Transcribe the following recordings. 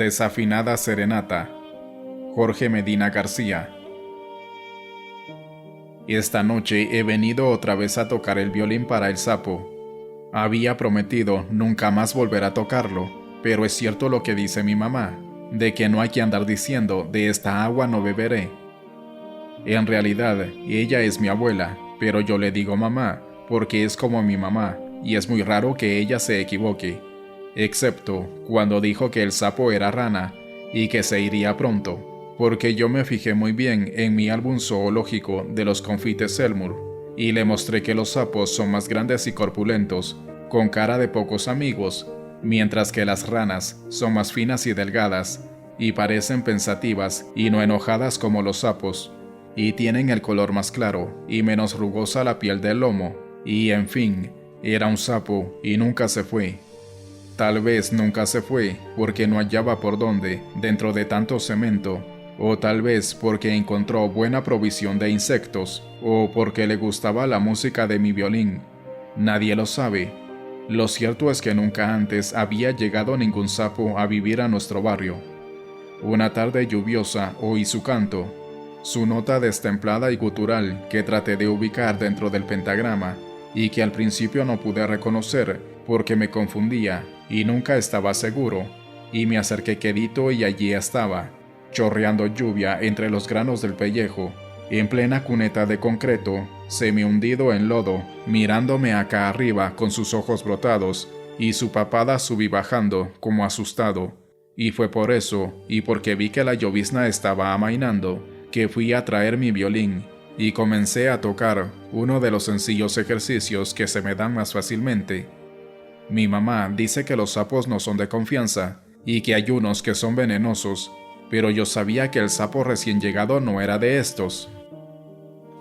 Desafinada serenata. Jorge Medina García. Esta noche he venido otra vez a tocar el violín para el sapo. Había prometido nunca más volver a tocarlo, pero es cierto lo que dice mi mamá, de que no hay que andar diciendo de esta agua no beberé. En realidad, ella es mi abuela, pero yo le digo mamá, porque es como mi mamá, y es muy raro que ella se equivoque, excepto cuando dijo que el sapo era rana, y que se iría pronto, porque yo me fijé muy bien en mi álbum zoológico de los confites Elmur, y le mostré que los sapos son más grandes y corpulentos, con cara de pocos amigos, mientras que las ranas son más finas y delgadas, y parecen pensativas y no enojadas como los sapos, y tienen el color más claro y menos rugosa la piel del lomo, y en fin, era un sapo y nunca se fue. Tal vez nunca se fue porque no hallaba por dónde dentro de tanto cemento, o tal vez porque encontró buena provisión de insectos, o porque le gustaba la música de mi violín. Nadie lo sabe. Lo cierto es que nunca antes había llegado ningún sapo a vivir a nuestro barrio. Una tarde lluviosa oí su canto, su nota destemplada y gutural que traté de ubicar dentro del pentagrama, y que al principio no pude reconocer porque me confundía y nunca estaba seguro, y me acerqué quedito y allí estaba, chorreando lluvia entre los granos del pellejo, en plena cuneta de concreto, semi hundido en lodo, mirándome acá arriba con sus ojos brotados, y su papada subí bajando como asustado, y fue por eso, y porque vi que la llovizna estaba amainando, que fui a traer mi violín, y comencé a tocar uno de los sencillos ejercicios que se me dan más fácilmente. Mi mamá dice que los sapos no son de confianza, y que hay unos que son venenosos, pero yo sabía que el sapo recién llegado no era de estos.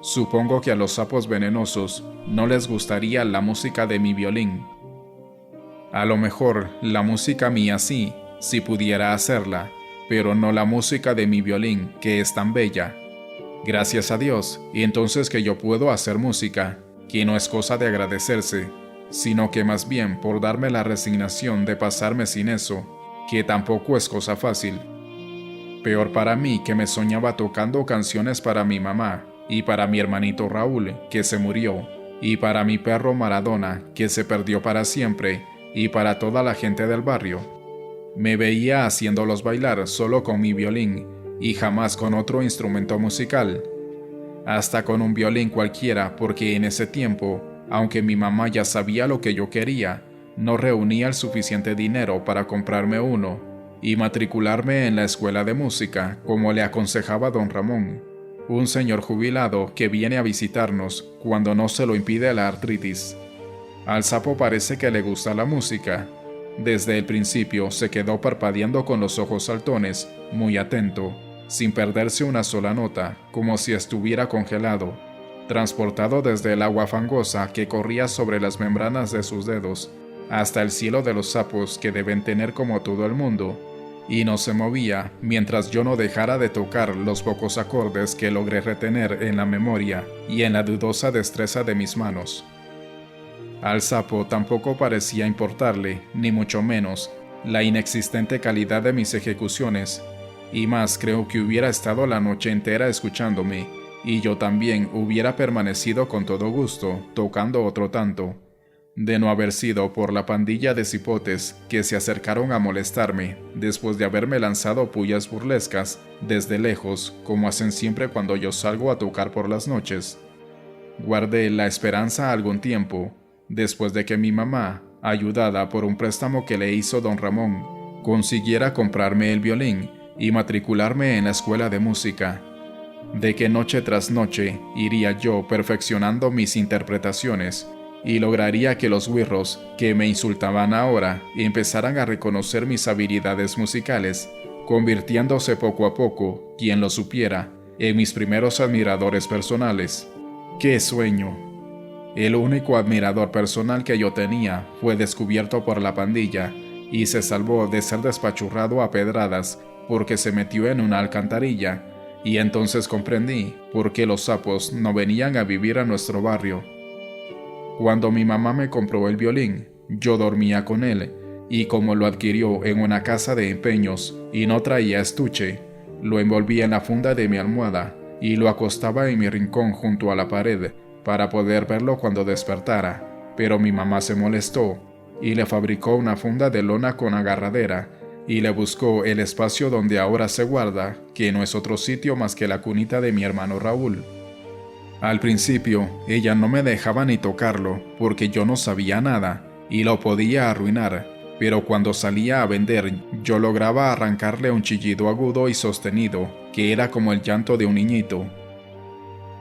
Supongo que a los sapos venenosos no les gustaría la música de mi violín. A lo mejor la música mía sí, si pudiera hacerla, pero no la música de mi violín, que es tan bella. Gracias a Dios, y entonces que yo puedo hacer música, que no es cosa de agradecerse, sino que más bien por darme la resignación de pasarme sin eso, que tampoco es cosa fácil. Peor para mí que me soñaba tocando canciones para mi mamá, y para mi hermanito Raúl, que se murió, y para mi perro Maradona, que se perdió para siempre, y para toda la gente del barrio. Me veía haciéndolos bailar solo con mi violín, y jamás con otro instrumento musical. Hasta con un violín cualquiera, porque en ese tiempo, aunque mi mamá ya sabía lo que yo quería, no reunía el suficiente dinero para comprarme uno y matricularme en la escuela de música, como le aconsejaba don Ramón, un señor jubilado que viene a visitarnos cuando no se lo impide la artritis. Al sapo parece que le gusta la música. Desde el principio se quedó parpadeando con los ojos saltones, muy atento, sin perderse una sola nota, como si estuviera congelado, transportado desde el agua fangosa que corría sobre las membranas de sus dedos, hasta el cielo de los sapos que deben tener como todo el mundo, y no se movía mientras yo no dejara de tocar los pocos acordes que logré retener en la memoria y en la dudosa destreza de mis manos. Al sapo tampoco parecía importarle, ni mucho menos, la inexistente calidad de mis ejecuciones, y más creo que hubiera estado la noche entera escuchándome, y yo también hubiera permanecido con todo gusto, tocando otro tanto, de no haber sido por la pandilla de cipotes que se acercaron a molestarme después de haberme lanzado pullas burlescas desde lejos, como hacen siempre cuando yo salgo a tocar por las noches. Guardé la esperanza algún tiempo, después de que mi mamá, ayudada por un préstamo que le hizo don Ramón, consiguiera comprarme el violín y matricularme en la escuela de música, de que noche tras noche iría yo perfeccionando mis interpretaciones y lograría que los güirros que me insultaban ahora empezaran a reconocer mis habilidades musicales, convirtiéndose poco a poco, quien lo supiera, en mis primeros admiradores personales. ¡Qué sueño! El único admirador personal que yo tenía fue descubierto por la pandilla y se salvó de ser despachurrado a pedradas porque se metió en una alcantarilla, y entonces comprendí por qué los sapos no venían a vivir a nuestro barrio. Cuando mi mamá me compró el violín, yo dormía con él, y como lo adquirió en una casa de empeños y no traía estuche, lo envolvía en la funda de mi almohada y lo acostaba en mi rincón junto a la pared para poder verlo cuando despertara, pero mi mamá se molestó y le fabricó una funda de lona con agarradera y le buscó el espacio donde ahora se guarda, que no es otro sitio más que la cunita de mi hermano Raúl. Al principio, ella no me dejaba ni tocarlo porque yo no sabía nada y lo podía arruinar, pero cuando salía a vender yo lograba arrancarle un chillido agudo y sostenido, que era como el llanto de un niñito.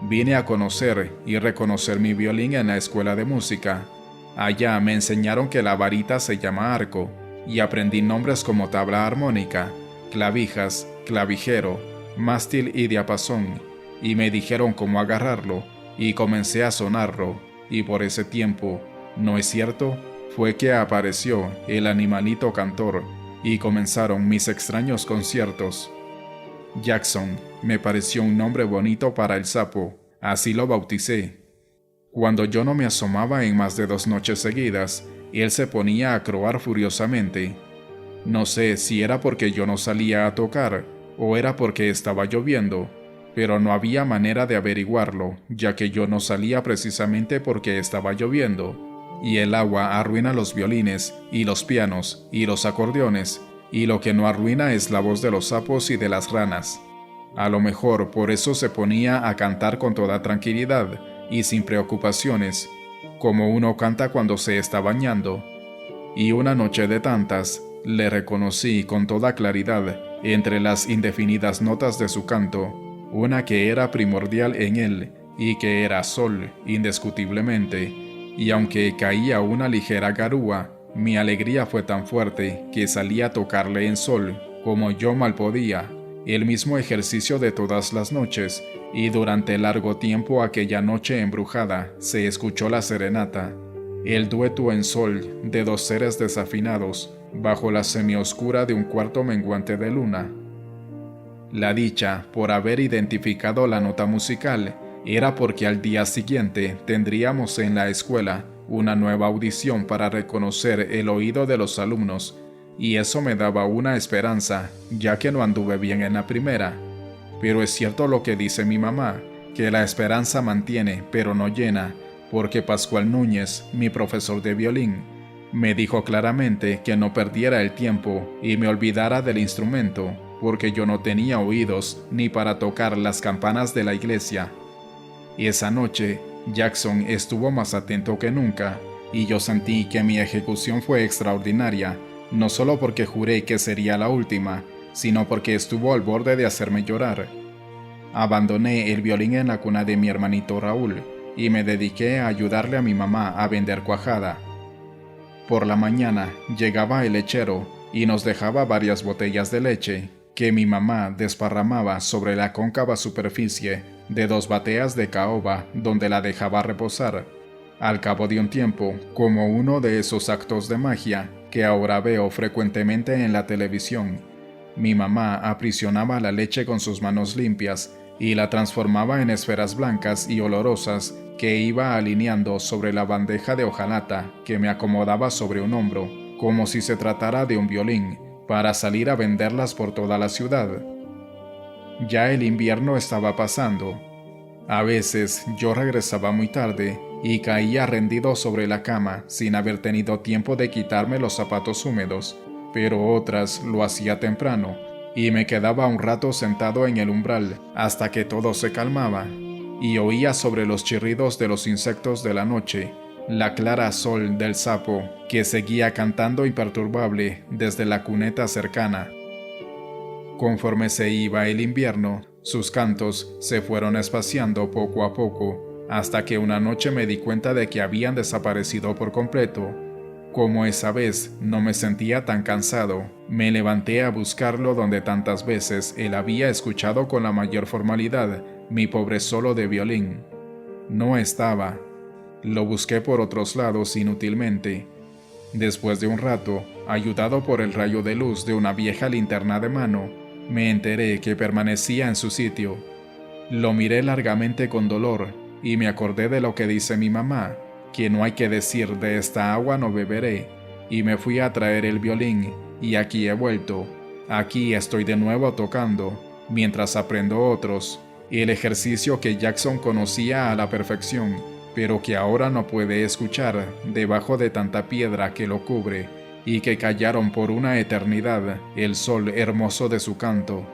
Vine a conocer y reconocer mi violín en la escuela de música. Allá me enseñaron que la varita se llama arco, y aprendí nombres como tabla armónica, clavijas, clavijero, mástil y diapasón, y me dijeron cómo agarrarlo, y comencé a sonarlo, y por ese tiempo, ¿no es cierto?, fue que apareció el animalito cantor, y comenzaron mis extraños conciertos. Jackson me pareció un nombre bonito para el sapo, así lo bauticé. Cuando yo no me asomaba en más de 2 noches seguidas, él se ponía a croar furiosamente. No sé si era porque yo no salía a tocar o era porque estaba lloviendo, pero no había manera de averiguarlo, ya que yo no salía precisamente porque estaba lloviendo, y el agua arruina los violines y los pianos y los acordeones, y lo que no arruina es la voz de los sapos y de las ranas. A lo mejor por eso se ponía a cantar con toda tranquilidad y sin preocupaciones, como uno canta cuando se está bañando. Y una noche de tantas, le reconocí con toda claridad, entre las indefinidas notas de su canto, una que era primordial en él y que era sol, indiscutiblemente, y aunque caía una ligera garúa, mi alegría fue tan fuerte que salí a tocarle en sol, como yo mal podía, el mismo ejercicio de todas las noches, y durante largo tiempo aquella noche embrujada se escuchó la serenata, el dueto en sol de 2 seres desafinados, bajo la semioscura de un cuarto menguante de luna. La dicha por haber identificado la nota musical era porque al día siguiente tendríamos en la escuela una nueva audición para reconocer el oído de los alumnos, y eso me daba una esperanza, ya que no anduve bien en la primera. Pero es cierto lo que dice mi mamá, que la esperanza mantiene, pero no llena, porque Pascual Núñez, mi profesor de violín, me dijo claramente que no perdiera el tiempo y me olvidara del instrumento, porque yo no tenía oídos ni para tocar las campanas de la iglesia. Y esa noche, Jackson estuvo más atento que nunca, y yo sentí que mi ejecución fue extraordinaria, no solo porque juré que sería la última, sino porque estuvo al borde de hacerme llorar. Abandoné el violín en la cuna de mi hermanito Raúl, y me dediqué a ayudarle a mi mamá a vender cuajada. Por la mañana llegaba el lechero y nos dejaba varias botellas de leche, que mi mamá desparramaba sobre la cóncava superficie de 2 bateas de caoba donde la dejaba reposar. Al cabo de un tiempo, como uno de esos actos de magia que ahora veo frecuentemente en la televisión, mi mamá aprisionaba la leche con sus manos limpias y la transformaba en esferas blancas y olorosas que iba alineando sobre la bandeja de hojalata que me acomodaba sobre un hombro, como si se tratara de un violín, para salir a venderlas por toda la ciudad. Ya el invierno estaba pasando. A veces yo regresaba muy tarde y caía rendido sobre la cama sin haber tenido tiempo de quitarme los zapatos húmedos, pero otras lo hacía temprano y me quedaba un rato sentado en el umbral hasta que todo se calmaba y oía sobre los chirridos de los insectos de la noche la clara sol del sapo que seguía cantando imperturbable desde la cuneta cercana. Conforme se iba el invierno, sus cantos se fueron espaciando poco a poco, hasta que una noche me di cuenta de que habían desaparecido por completo. Como esa vez no me sentía tan cansado, me levanté a buscarlo donde tantas veces él había escuchado con la mayor formalidad mi pobre solo de violín. No estaba. Lo busqué por otros lados inútilmente. Después de un rato, ayudado por el rayo de luz de una vieja linterna de mano, me enteré que permanecía en su sitio. Lo miré largamente con dolor y me acordé de lo que dice mi mamá, que no hay que decir de esta agua no beberé, y me fui a traer el violín, y aquí he vuelto. Aquí estoy de nuevo tocando, mientras aprendo otros, el ejercicio que Jackson conocía a la perfección, pero que ahora no puede escuchar debajo de tanta piedra que lo cubre, y que callaron por una eternidad el sol hermoso de su canto.